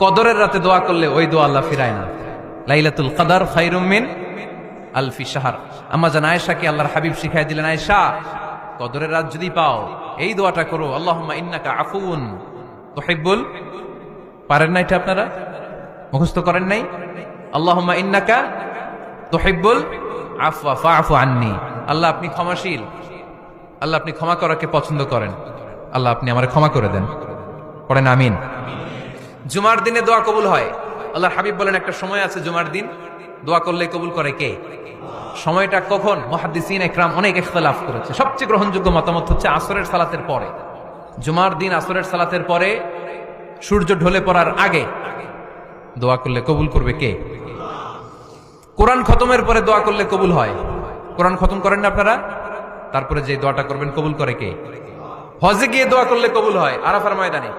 কদরের রাতে দোয়া করলে ওই দোয়া আল্লাহ ফিরায় না। লাইলাতুল কদর খায়রুম মিন আলফি শাহর। আম্মা জান আয়েশাকে আল্লাহর হাবিব শিখাই দিলেন, আয়েশা কদরের রাত যদি পাও এই দোয়াটা করো, আল্লাহুম্মা ইন্নাকা আফুউন তুহিব্বুল, পারেন না এটা আপনারা? মুখস্থ করেন নাই? আল্লাহুম্মা ইন্নাকা তুহিব্বুল আফওয়া ফাআফু আন্নি। আল্লাহ আপনি ক্ষমাশীল, আল্লাহ আপনি ক্ষমা করাকে পছন্দ করেন, আল্লাহ আপনি আমারে ক্ষমা করে দেন। পড়েন আমিন। জুমার দিনে দোয়া কবুল হয়। আল্লাহর হাবিব বলেন একটা সময় আছে জুমার দিন দোয়া করলে কবুল করে কে? সময়টা কখন? মুহাদ্দিসিন ইকরাম অনেক ইখতিলাফ করেছে। সবচেয়ে গ্রহণযোগ্য মতামত হচ্ছে আসরের সালাতের পরে। জুমার দিন আসরের সালাতের পরে সূর্য ঢলে পড়ার আগে দোয়া করলে কবুল করবে কে? কোরআন খতমের পরে দোয়া করলে কবুল হয়। কোরআন খতম করেন না আপনারা? তারপরে যে দোয়াটা করবেন কবুল করে কে? হজে গিয়ে দোয়া করলে কবুল হয়, আরাফার ময়দানে।